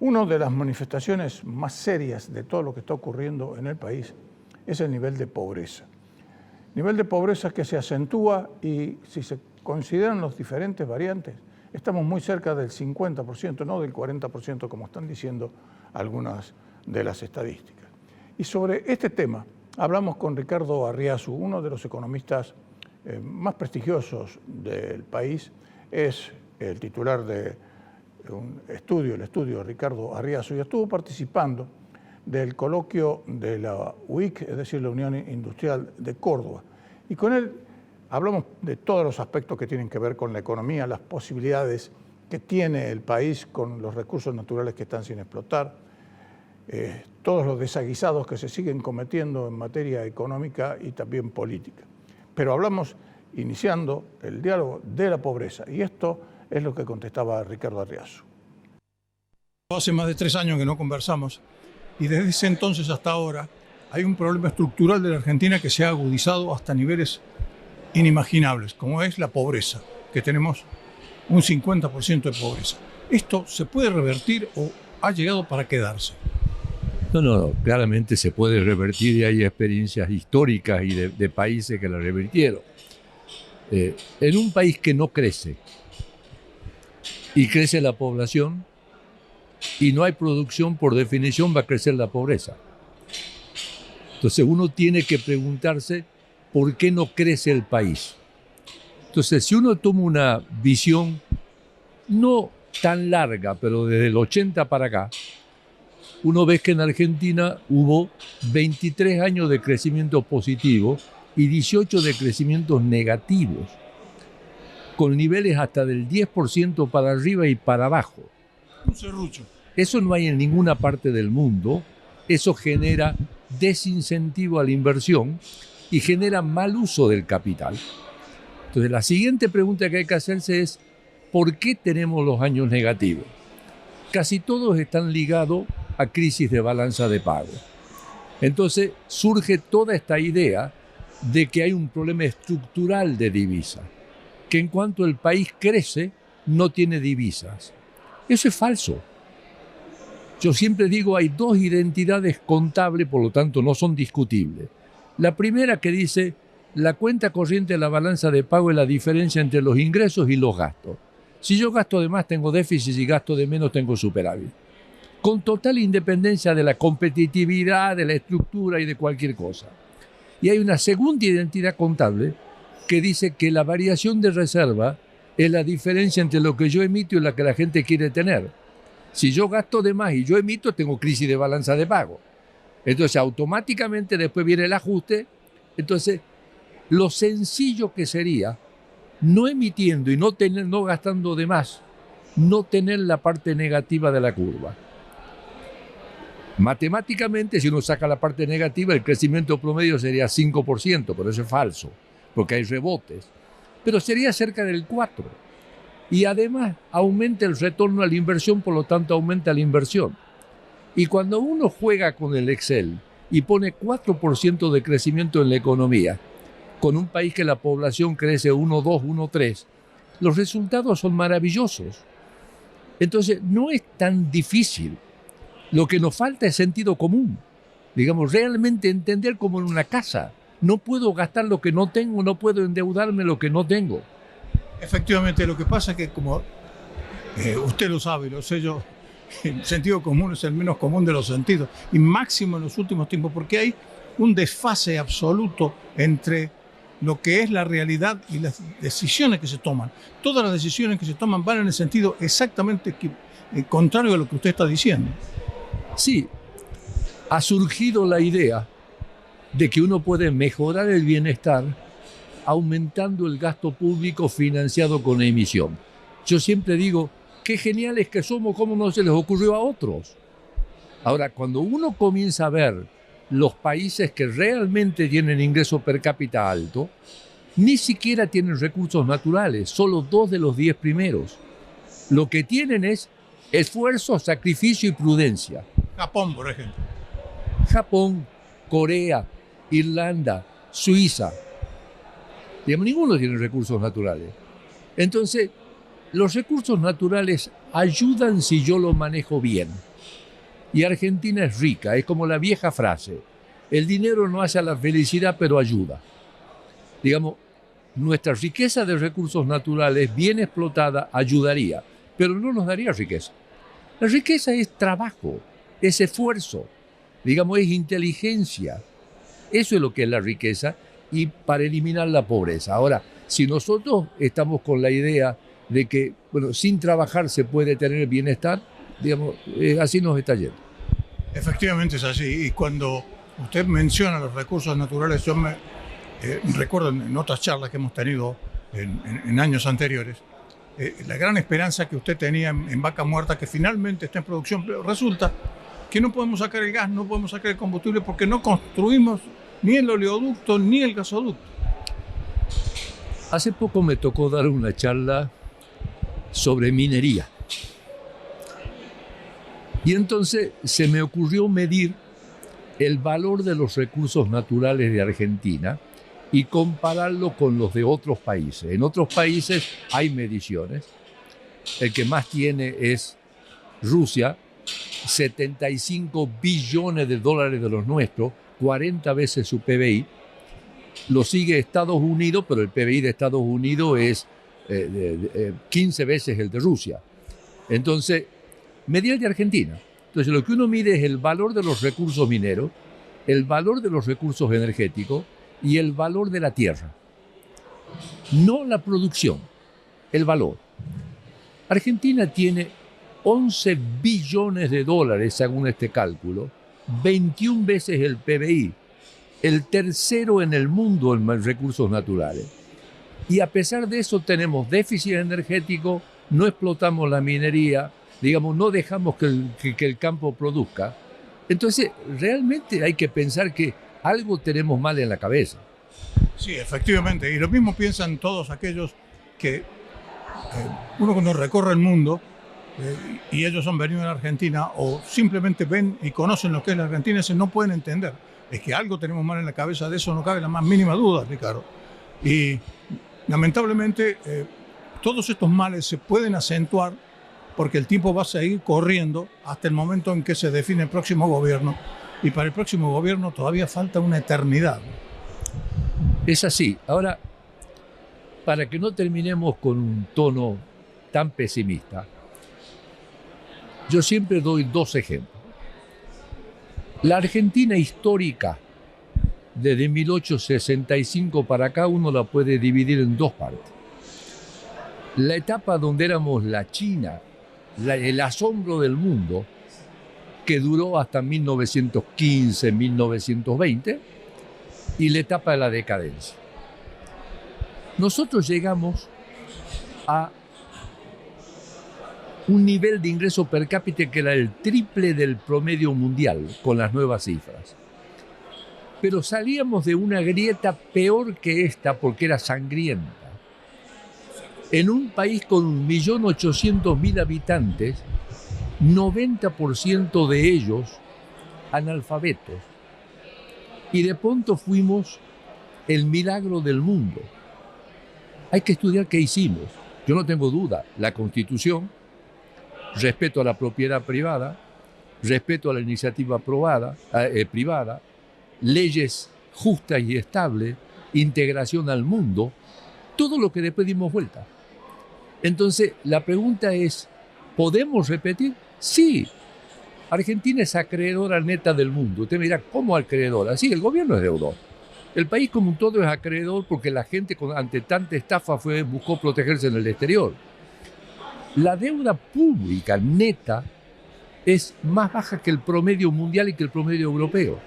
Una de las manifestaciones más serias de todo lo que está ocurriendo en el país es el nivel de pobreza. Nivel de pobreza que se acentúa y si se consideran las diferentes variantes, estamos muy cerca del 50%, no del 40% como están diciendo algunas de las estadísticas. Y sobre este tema hablamos con Ricardo Arriazu, uno de los economistas más prestigiosos del país, es el titular de el estudio Ricardo Arriazu, y estuvo participando del coloquio de la UIC, es decir, la Unión Industrial de Córdoba. Y con él hablamos de todos los aspectos que tienen que ver con la economía, las posibilidades que tiene el país con los recursos naturales que están sin explotar, todos los desaguisados que se siguen cometiendo en materia económica y también política. Pero hablamos iniciando el diálogo de la pobreza, y esto es lo que contestaba Ricardo Arriazu. Hace más de 3 años que no conversamos, y desde ese entonces hasta ahora hay un problema estructural de la Argentina que se ha agudizado hasta niveles inimaginables, como es la pobreza, que tenemos un 50% de pobreza. ¿Esto se puede revertir o ha llegado para quedarse? No, claramente se puede revertir y hay experiencias históricas y de países que la revirtieron. En un país que no crece y crece la población y no hay producción, por definición va a crecer la pobreza. Entonces uno tiene que preguntarse por qué no crece el país. Entonces si uno toma una visión no tan larga, pero desde el 80 para acá, uno ve que en Argentina hubo 23 años de crecimiento positivo y 18 de crecimientos negativos, con niveles hasta del 10% para arriba y para abajo. Un serrucho. Eso no hay en ninguna parte del mundo. Eso genera desincentivo a la inversión y genera mal uso del capital. Entonces, la siguiente pregunta que hay que hacerse es, ¿por qué tenemos los años negativos? Casi todos están ligados a crisis de balanza de pago. Entonces, surge toda esta idea de que hay un problema estructural de divisas, que en cuanto el país crece, no tiene divisas. Eso es falso. Yo siempre digo, hay 2 identidades contables, por lo tanto no son discutibles. La primera que dice, la cuenta corriente de la balanza de pago es la diferencia entre los ingresos y los gastos. Si yo gasto de más, tengo déficit, si gasto de menos, tengo superávit. Con total independencia de la competitividad, de la estructura y de cualquier cosa. Y hay una segunda identidad contable que dice que la variación de reserva es la diferencia entre lo que yo emito y la que la gente quiere tener. Si yo gasto de más y yo emito, tengo crisis de balanza de pago. Entonces, automáticamente después viene el ajuste. Entonces, lo sencillo que sería, no emitiendo y no gastando de más, no tener la parte negativa de la curva. Matemáticamente, si uno saca la parte negativa, el crecimiento promedio sería 5%, pero eso es falso, porque hay rebotes. Pero sería cerca del 4%. Y además aumenta el retorno a la inversión, por lo tanto aumenta la inversión. Y cuando uno juega con el Excel y pone 4% de crecimiento en la economía, con un país que la población crece 1,2, 1,3, los resultados son maravillosos. Entonces no es tan difícil. Lo que nos falta es sentido común. Digamos, realmente entender como en una casa. No puedo gastar lo que no tengo, no puedo endeudarme lo que no tengo. Efectivamente, lo que pasa es que como usted lo sabe, lo sé yo, el sentido común es el menos común de los sentidos, y máximo en los últimos tiempos, porque hay un desfase absoluto entre lo que es la realidad y las decisiones que se toman. Todas las decisiones que se toman van en el sentido exactamente contrario a lo que usted está diciendo. Sí, ha surgido la idea de que uno puede mejorar el bienestar aumentando el gasto público financiado con emisión. Yo siempre digo, qué geniales que somos, cómo no se les ocurrió a otros. Ahora, cuando uno comienza a ver los países que realmente tienen ingreso per cápita alto, ni siquiera tienen recursos naturales, solo 2 de los 10 primeros. Lo que tienen es esfuerzo, sacrificio y prudencia. Japón, por ejemplo. Japón, Corea, Irlanda, Suiza. Digamos, ninguno tiene recursos naturales. Entonces, los recursos naturales ayudan si yo los manejo bien. Y Argentina es rica, es como la vieja frase, el dinero no hace a la felicidad, pero ayuda. Digamos, nuestra riqueza de recursos naturales bien explotada ayudaría, pero no nos daría riqueza. La riqueza es trabajo, es esfuerzo, digamos, es inteligencia. Eso es lo que es la riqueza y para eliminar la pobreza. Ahora, si nosotros estamos con la idea de que, bueno, sin trabajar se puede tener bienestar, digamos, así nos está yendo. Efectivamente es así. Y cuando usted menciona los recursos naturales, yo me recuerdo en otras charlas que hemos tenido en años anteriores, la gran esperanza que usted tenía en Vaca Muerta, que finalmente está en producción, pero resulta que no podemos sacar el gas, no podemos sacar el combustible porque no construimos ni el oleoducto ni el gasoducto. Hace poco me tocó dar una charla sobre minería. Y entonces se me ocurrió medir el valor de los recursos naturales de Argentina y compararlo con los de otros países. En otros países hay mediciones. El que más tiene es Rusia, 75 billones de dólares de los nuestros, 40 veces su PBI. Lo sigue Estados Unidos, pero el PBI de Estados Unidos es 15 veces el de Rusia. Entonces, medía el de Argentina. Entonces, lo que uno mide es el valor de los recursos mineros, el valor de los recursos energéticos y el valor de la tierra. No la producción, el valor. Argentina tiene 11 billones de dólares, según este cálculo, 21 veces el PBI, el tercero en el mundo en recursos naturales. Y a pesar de eso tenemos déficit energético, no explotamos la minería, digamos, no dejamos que el campo produzca. Entonces, realmente hay que pensar que algo tenemos mal en la cabeza. Sí, efectivamente. Y lo mismo piensan todos aquellos que uno cuando recorre el mundo y ellos han venido a la Argentina o simplemente ven y conocen lo que es la Argentina, se no pueden entender. Es que algo tenemos mal en la cabeza, de eso no cabe la más mínima duda, Ricardo. Y lamentablemente todos estos males se pueden acentuar porque el tiempo va a seguir corriendo hasta el momento en que se define el próximo gobierno. Y para el próximo gobierno todavía falta una eternidad. Es así. Ahora, para que no terminemos con un tono tan pesimista, yo siempre doy dos ejemplos. La Argentina histórica, desde 1865 para acá, uno la puede dividir en dos partes. La etapa donde éramos la China, el asombro del mundo, que duró hasta 1915, 1920, y la etapa de la decadencia. Nosotros llegamos a un nivel de ingreso per cápita que era el triple del promedio mundial con las nuevas cifras. Pero salíamos de una grieta peor que esta porque era sangrienta. En un país con 1.800.000 habitantes, 90% de ellos analfabetos. Y de pronto fuimos el milagro del mundo. Hay que estudiar qué hicimos. Yo no tengo duda, la Constitución, respeto a la propiedad privada, respeto a la iniciativa privada, leyes justas y estables, integración al mundo, todo lo que después dimos vuelta. Entonces, la pregunta es, ¿podemos repetir? Sí. Argentina es acreedora neta del mundo. Usted me dirá, ¿cómo acreedora? Sí, el gobierno es deudor. El país como un todo es acreedor porque la gente ante tanta estafa buscó protegerse en el exterior. La deuda pública neta es más baja que el promedio mundial y que el promedio europeo.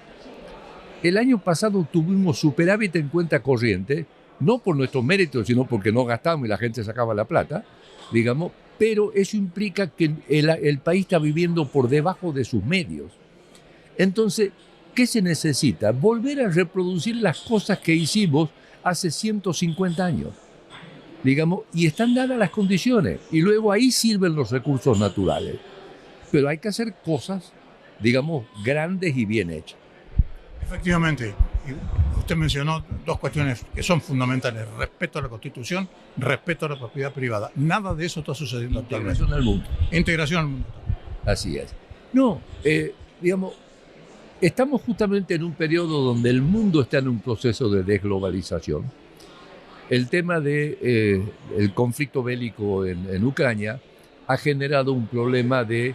El año pasado tuvimos superávit en cuenta corriente, no por nuestros méritos, sino porque no gastamos y la gente sacaba la plata, digamos, pero eso implica que el país está viviendo por debajo de sus medios. Entonces, ¿qué se necesita? Volver a reproducir las cosas que hicimos hace 150 años, digamos, y están dadas las condiciones, y luego ahí sirven los recursos naturales. Pero hay que hacer cosas, digamos, grandes y bien hechas. Efectivamente. Usted mencionó dos cuestiones que son fundamentales: respeto a la Constitución, respeto a la propiedad privada. Nada de eso está sucediendo actualmente. Integración al mundo. Integración al mundo. Así es. No, digamos, estamos justamente en un periodo donde el mundo está en un proceso de desglobalización. El tema del conflicto bélico en Ucrania ha generado un problema de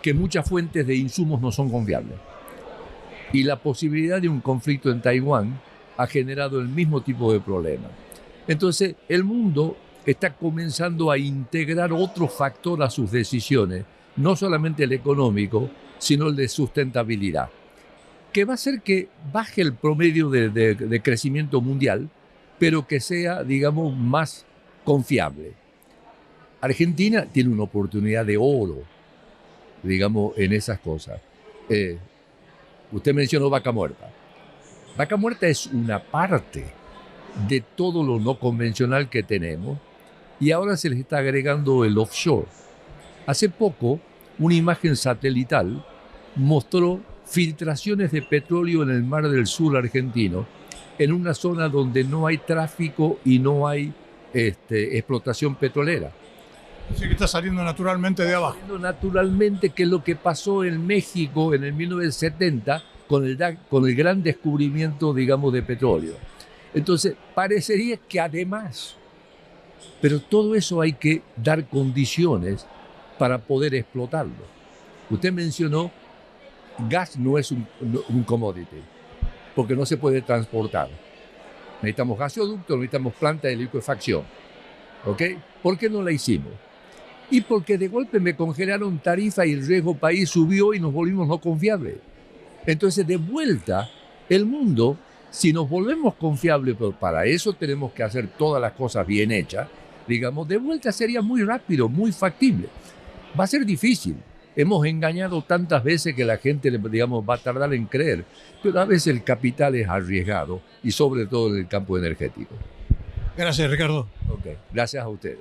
que muchas fuentes de insumos no son confiables. Y la posibilidad de un conflicto en Taiwán ha generado el mismo tipo de problema. Entonces, el mundo está comenzando a integrar otro factor a sus decisiones, no solamente el económico, sino el de sustentabilidad, que va a hacer que baje el promedio de crecimiento mundial, pero que sea, digamos, más confiable. Argentina tiene una oportunidad de oro, digamos, en esas cosas. Usted mencionó Vaca Muerta. Vaca Muerta es una parte de todo lo no convencional que tenemos y ahora se les está agregando el offshore. Hace poco, una imagen satelital mostró filtraciones de petróleo en el Mar del Sur argentino, en una zona donde no hay tráfico y no hay explotación petrolera. Así que está saliendo naturalmente de abajo. Naturalmente, que es lo que pasó en México en el 1970 con el gran descubrimiento, digamos, de petróleo. Entonces, parecería que además, pero todo eso hay que dar condiciones para poder explotarlo. Usted mencionó, gas no es un commodity, porque no se puede transportar. Necesitamos gasoductos, necesitamos planta de licuefacción. ¿Ok? ¿Por qué no la hicimos? Y porque de golpe me congelaron tarifa y el riesgo país subió y nos volvimos no confiables. Entonces, de vuelta, el mundo, si nos volvemos confiables, pero para eso tenemos que hacer todas las cosas bien hechas, digamos, de vuelta sería muy rápido, muy factible. Va a ser difícil. Hemos engañado tantas veces que la gente, digamos, va a tardar en creer, pero a veces el capital es arriesgado y sobre todo en el campo energético. Gracias, Ricardo. Ok, gracias a ustedes.